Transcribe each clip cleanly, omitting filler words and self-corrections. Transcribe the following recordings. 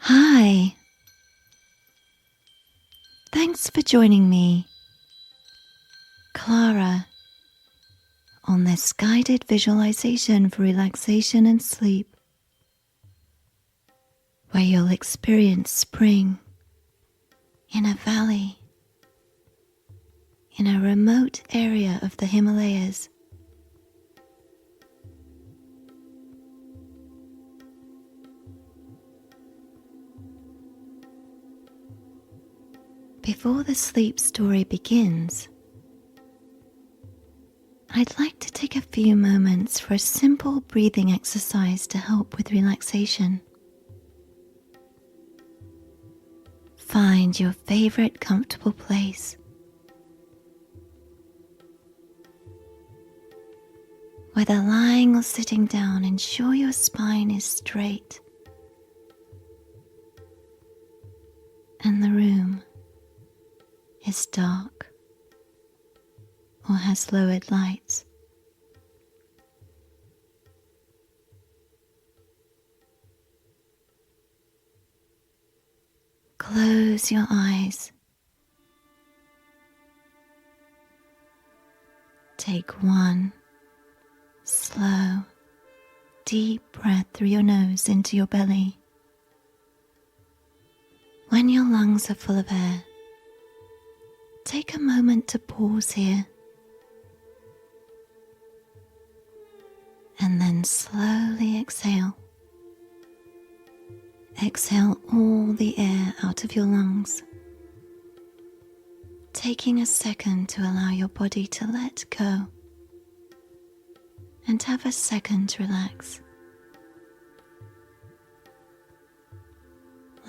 Hi, thanks for joining me, Clara, on this guided visualization for relaxation and sleep, where you'll experience spring in a valley in a remote area of the Himalayas. Before the sleep story begins, I'd like to take a few moments for a simple breathing exercise to help with relaxation. Find your favorite comfortable place. Whether lying or sitting down, ensure your spine is straight and the room is dark or has lowered lights. Close your eyes. Take one slow, deep breath through your nose into your belly. When your lungs are full of air, take a moment to pause here and then slowly exhale. Exhale all the air out of your lungs, taking a second to allow your body to let go and have a second to relax.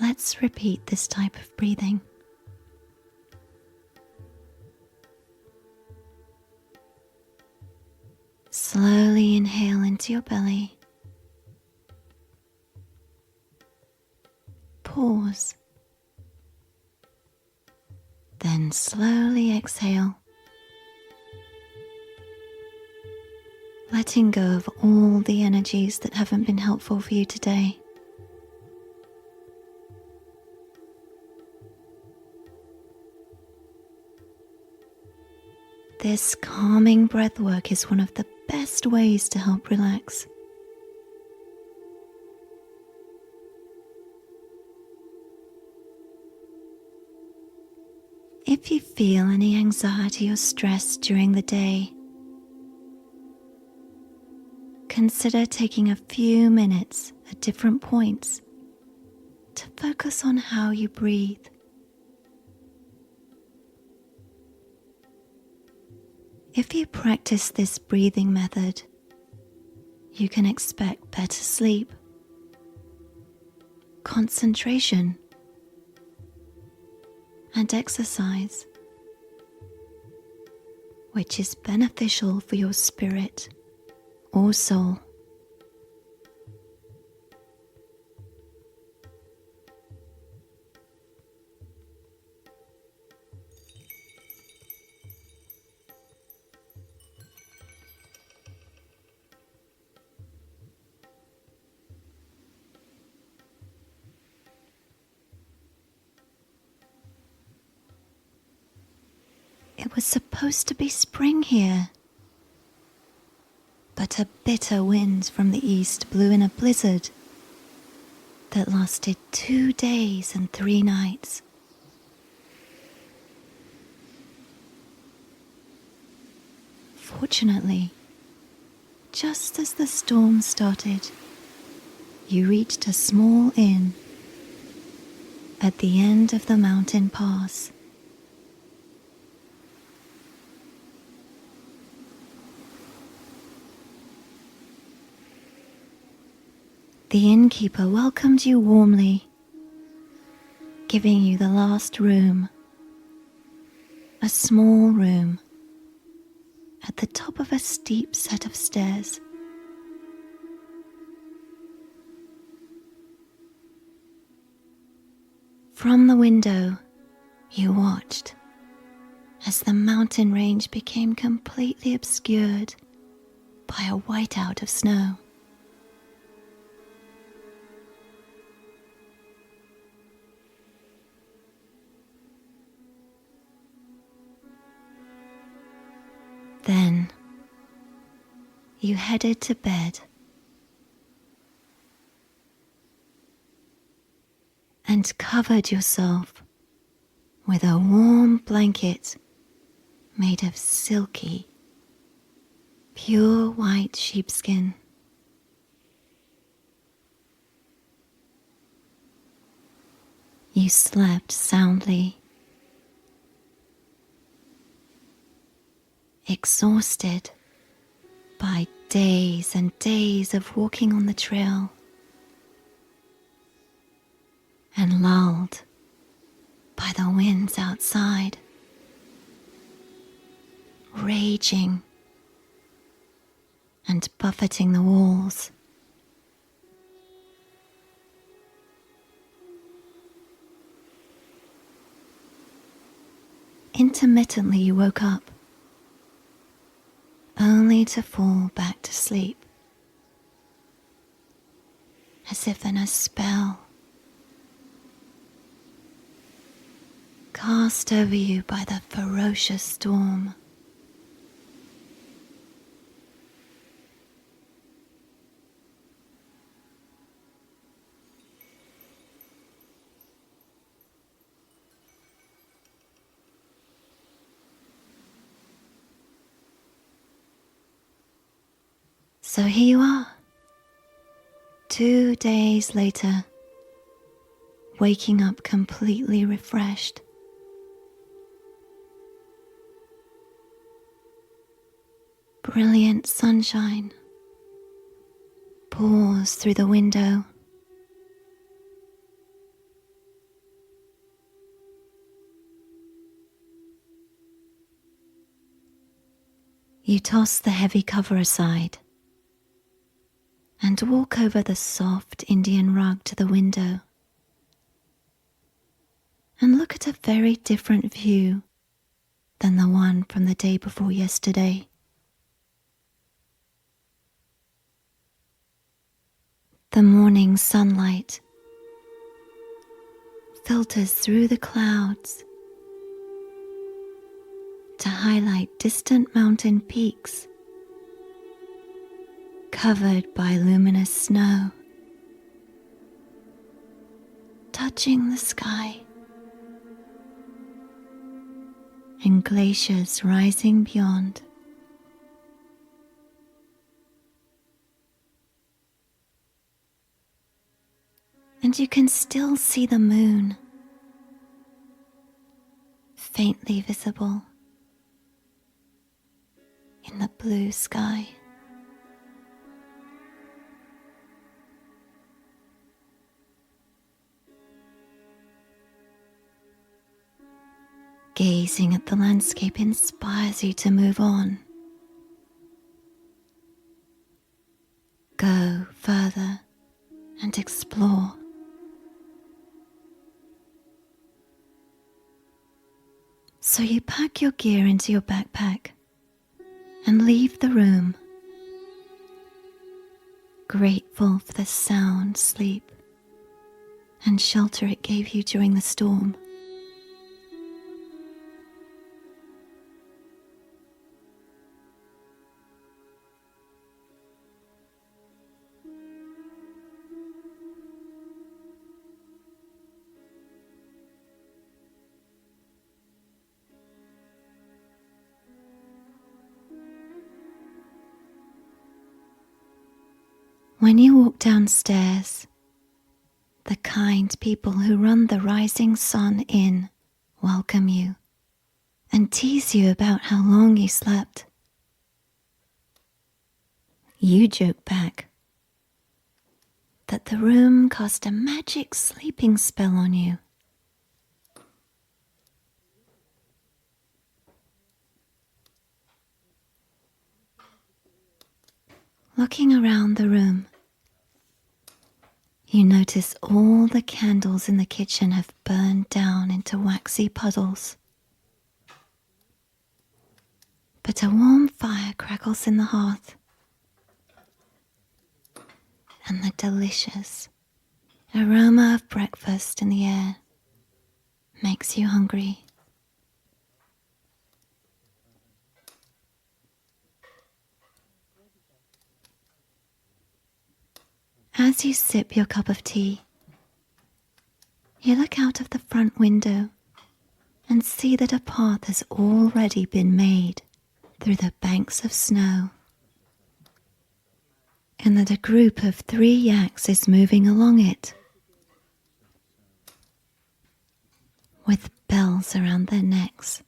Let's repeat this type of breathing. Slowly inhale into your belly. Pause. Then slowly exhale, letting go of all the energies that haven't been helpful for you today. This calming breath work is one of the best ways to help relax. If you feel any anxiety or stress during the day, consider taking a few minutes at different points to focus on how you breathe. If you practice this breathing method, you can expect better sleep, concentration, and exercise, which is beneficial for your spirit or soul. It was supposed to be spring here, but a bitter wind from the east blew in a blizzard that lasted 2 days and 3 nights. Fortunately, just as the storm started, you reached a small inn at the end of the mountain pass. The innkeeper welcomed you warmly, giving you the last room, a small room at the top of a steep set of stairs. From the window, you watched as the mountain range became completely obscured by a whiteout of snow. you headed to bed and covered yourself with a warm blanket made of silky, pure white sheepskin. You slept soundly, exhausted by days and days of walking on the trail, and lulled by the winds outside, raging and buffeting the walls. Intermittently you woke up, only to fall back to sleep, as if in a spell, cast over you by the ferocious storm. So here you are, 2 days later, waking up completely refreshed. Brilliant sunshine pours through the window. You toss the heavy cover aside and walk over the soft Indian rug to the window and look at a very different view than the one from the day before yesterday. The morning sunlight filters through the clouds to highlight distant mountain peaks covered by luminous snow, touching the sky, and glaciers rising beyond. And you can still see the moon, faintly visible in the blue sky. Gazing at the landscape inspires you to move on. Go further and explore. So you pack your gear into your backpack and leave the room, grateful for the sound sleep and shelter it gave you during the storm. When you walk downstairs, the kind people who run the Rising Sun Inn welcome you and tease you about how long you slept. You joke back that the room cast a magic sleeping spell on you. Looking around the room, you notice all the candles in the kitchen have burned down into waxy puddles. But a warm fire crackles in the hearth, and the delicious aroma of breakfast in the air makes you hungry. As you sip your cup of tea, you look out of the front window and see that a path has already been made through the banks of snow, and that a group of 3 yaks is moving along it, with bells around their necks,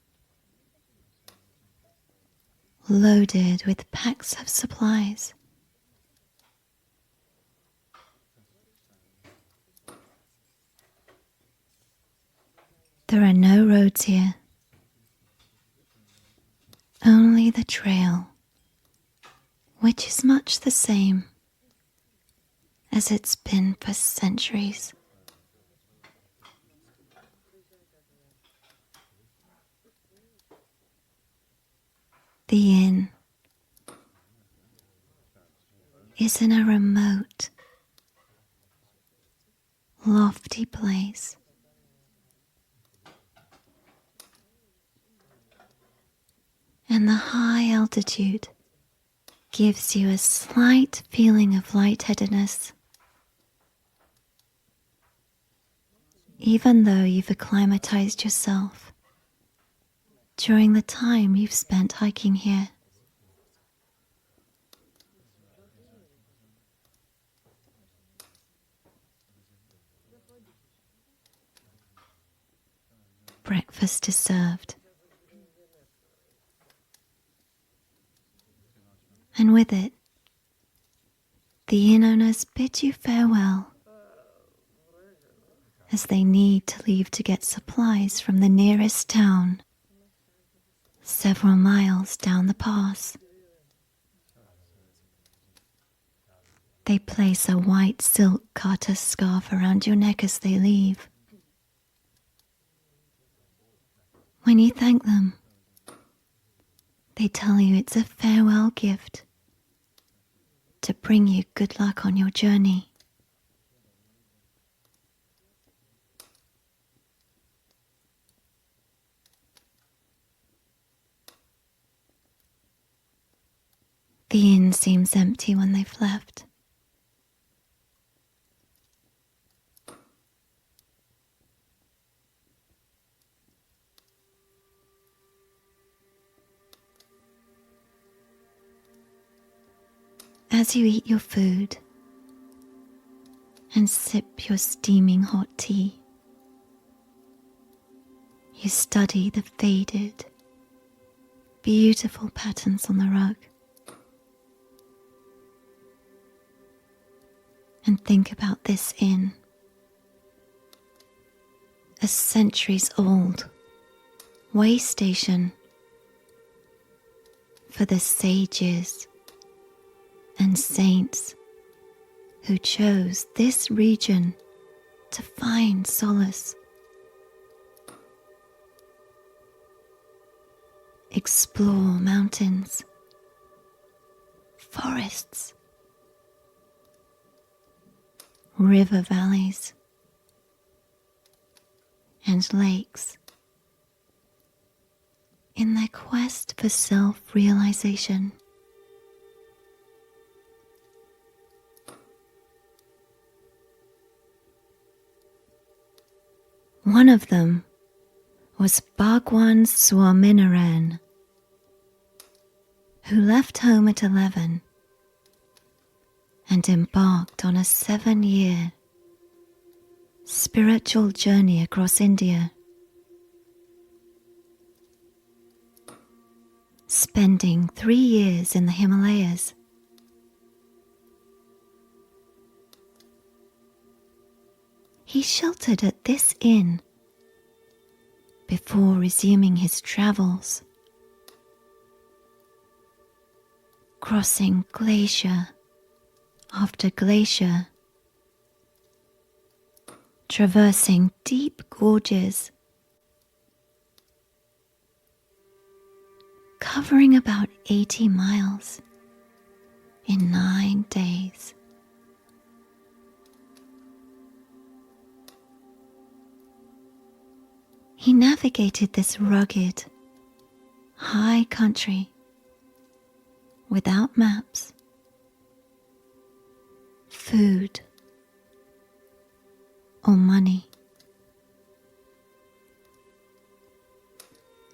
loaded with packs of supplies. There are no roads here, only the trail, which is much the same as it's been for centuries. The inn is in a remote, lofty place. And the high altitude gives you a slight feeling of lightheadedness, even though you've acclimatized yourself during the time you've spent hiking here. Breakfast is served, and with it, the inn owners bid you farewell, as they need to leave to get supplies from the nearest town, several miles down the pass. They place a white silk garter scarf around your neck as they leave. When you thank them, they tell you it's a farewell gift to bring you good luck on your journey. The inn seems empty when they've left. As you eat your food and sip your steaming hot tea, you study the faded, beautiful patterns on the rug and think about this inn, a centuries-old way station for the sages and saints who chose this region to find solace. Explore mountains, forests, river valleys, and lakes in their quest for self-realization. One of them was Bhagwan Swaminarayan, who left home at 11 and embarked on a 7-year spiritual journey across India, spending 3 years in the Himalayas. He sheltered at this inn before resuming his travels, crossing glacier after glacier, traversing deep gorges, covering about 80 miles in 9 days. He navigated this rugged, high country without maps, food or money,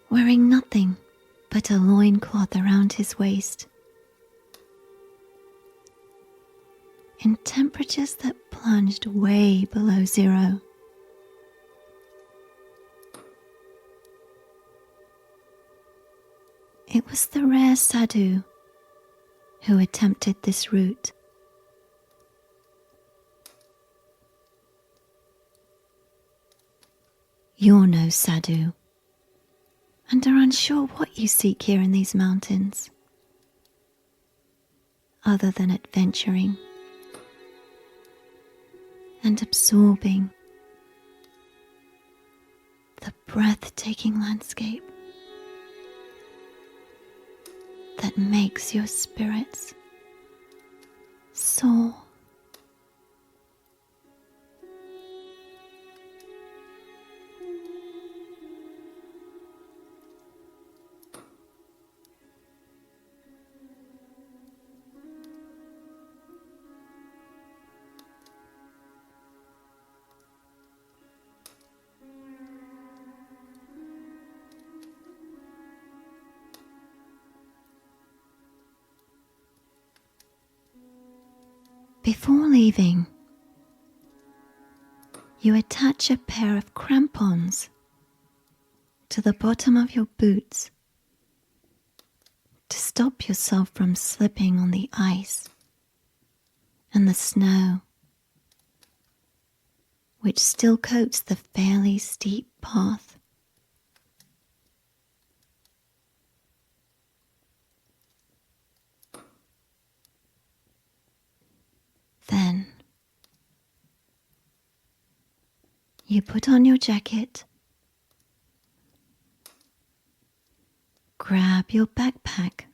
wearing nothing but a loincloth around his waist, in temperatures that plunged way below zero. It was the rare sadhu who attempted this route. You're no sadhu, and are unsure what you seek here in these mountains, other than adventuring and absorbing the breathtaking landscape that makes your spirits soar. Before leaving, you attach a pair of crampons to the bottom of your boots to stop yourself from slipping on the ice and the snow, which still coats the fairly steep path. Then you put on your jacket, grab your backpack,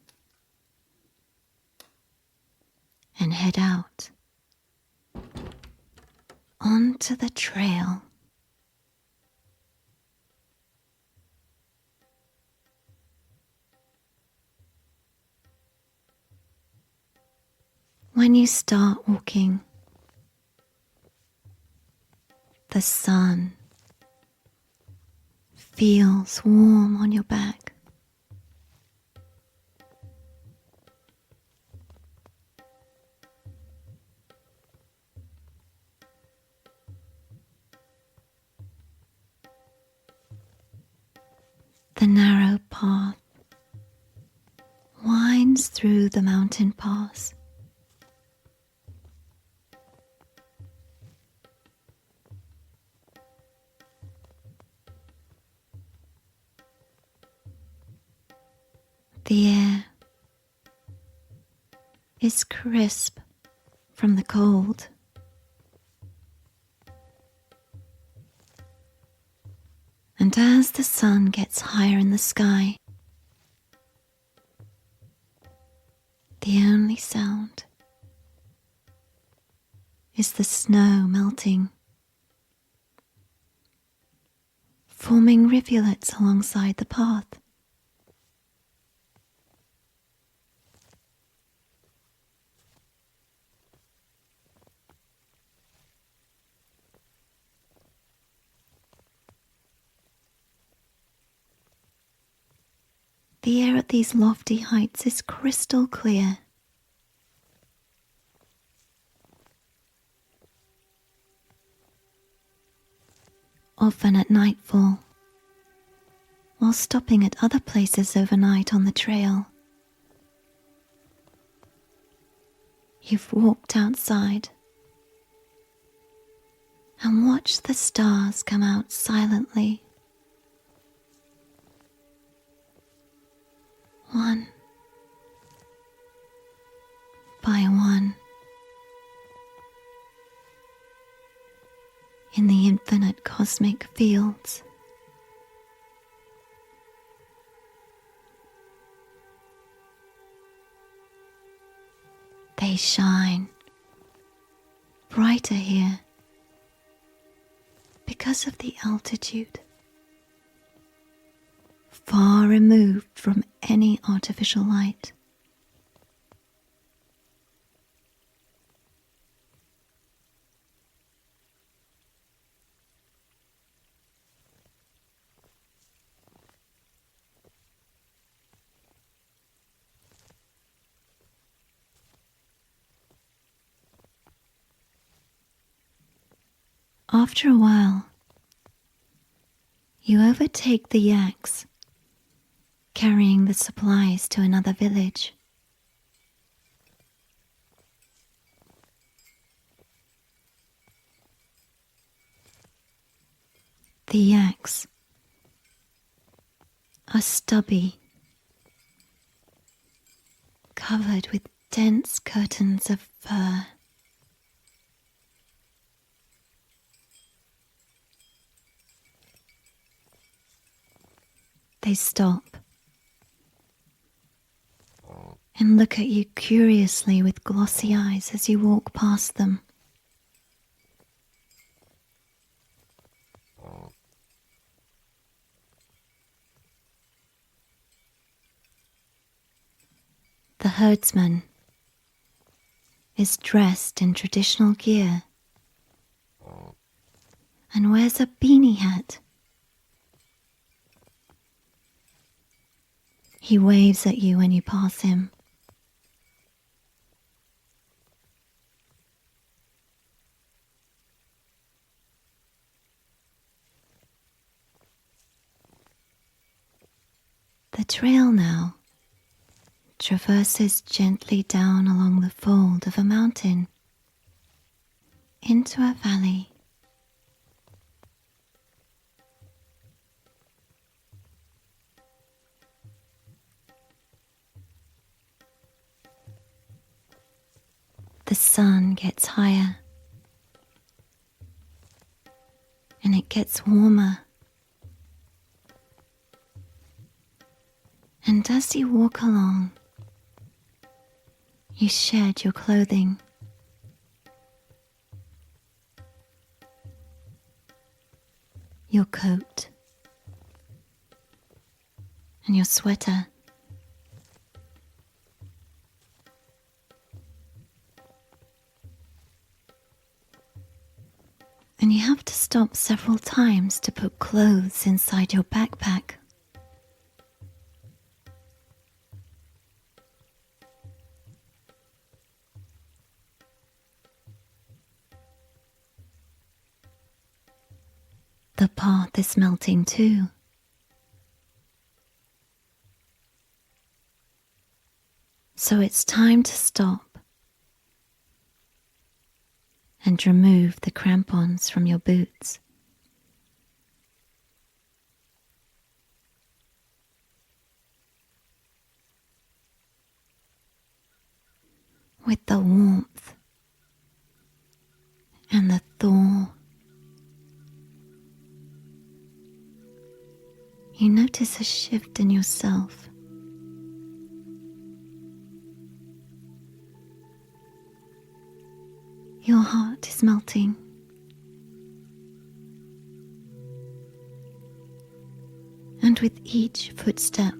and head out onto the trail. When you start walking, the sun feels warm on your back. The narrow path winds through the mountain pass. The air is crisp from the cold. And as the sun gets higher in the sky, the only sound is the snow melting, forming rivulets alongside the path. The air at these lofty heights is crystal clear. Often at nightfall, while stopping at other places overnight on the trail, you've walked outside and watched the stars come out silently, one by one, in the infinite cosmic fields. They shine brighter here because of the altitude, far removed from any artificial light. After a while, you overtake the yaks, carrying the supplies to another village. The yaks are stubby, covered with dense curtains of fur. They stop and look at you curiously with glossy eyes as you walk past them. The herdsman is dressed in traditional gear and wears a beanie hat. He waves at you when you pass him. The trail now traverses gently down along the fold of a mountain into a valley. The sun gets higher and it gets warmer. And as you walk along, you shed your clothing. Your coat and your sweater. And you have to stop several times to put clothes inside your backpack. The path is melting too. So it's time to stop and remove the crampons from your boots. With the warmth and the thaw, you notice a shift in yourself. Your heart is melting. And with each footstep,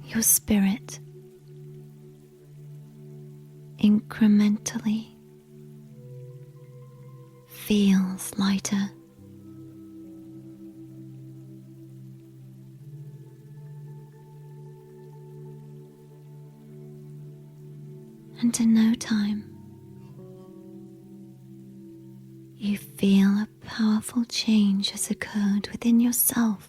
your spirit incrementally feels lighter. And in no time, you feel a powerful change has occurred within yourself.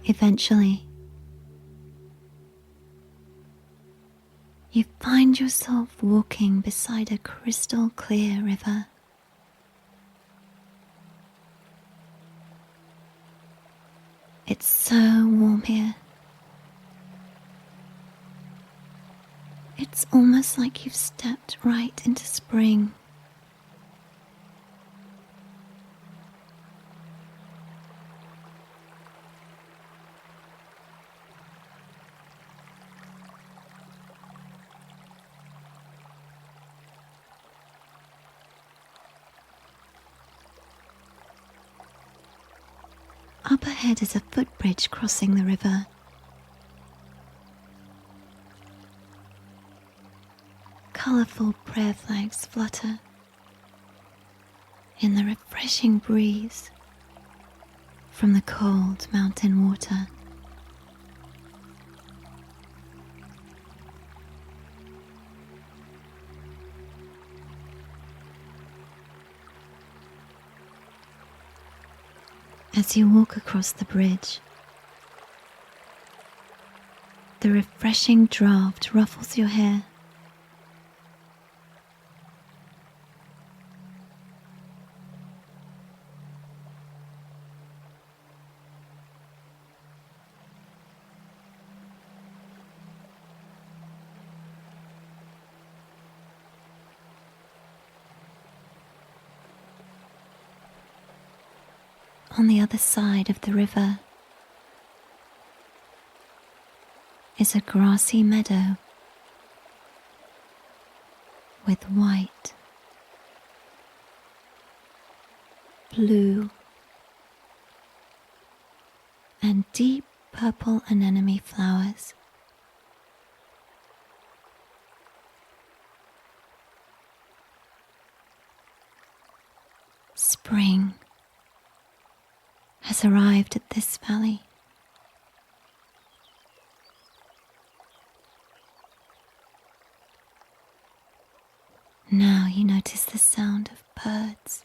Eventually, you find yourself walking beside a crystal clear river. It's so warm here. It's almost like you've stepped right into spring. Up ahead is a footbridge crossing the river. Colourful prayer flags flutter in the refreshing breeze from the cold mountain water. As you walk across the bridge, the refreshing draft ruffles your hair. On the other side of the river is a grassy meadow with white, blue, and deep purple anemone flowers. Spring has arrived at this valley. Now you notice the sound of birds.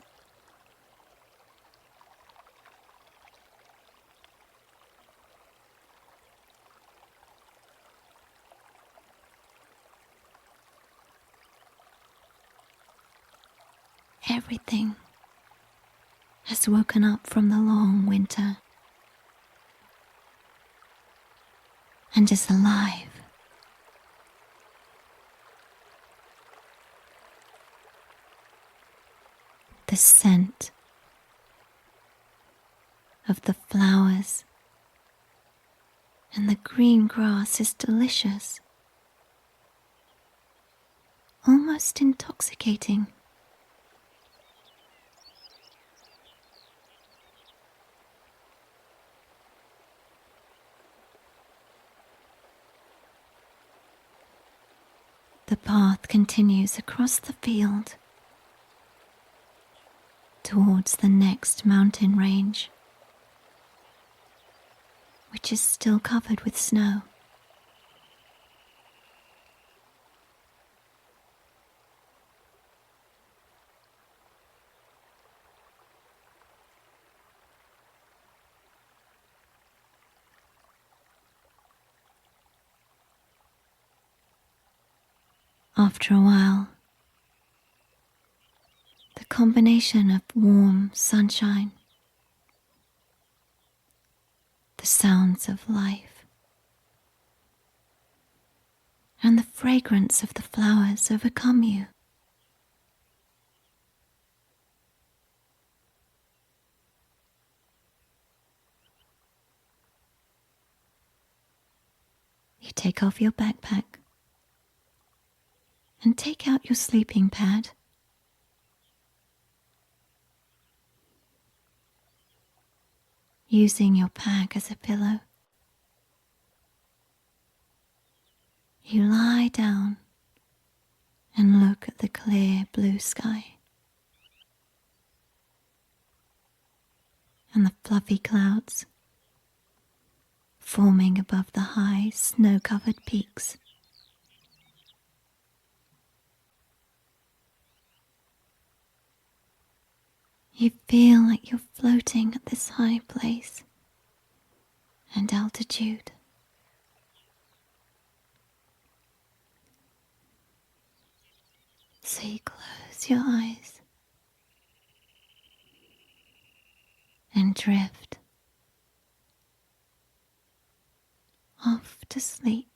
Everything has woken up from the long winter and is alive. The scent of the flowers and the green grass is delicious, almost intoxicating. The path continues across the field towards the next mountain range, which is still covered with snow. After a while, the combination of warm sunshine, the sounds of life, and the fragrance of the flowers overcome you. You take off your backpack and take out your sleeping pad. Using your pack as a pillow, you lie down and look at the clear blue sky and the fluffy clouds forming above the high snow-covered peaks. You feel like you're floating at this high place and altitude. So you close your eyes and drift off to sleep.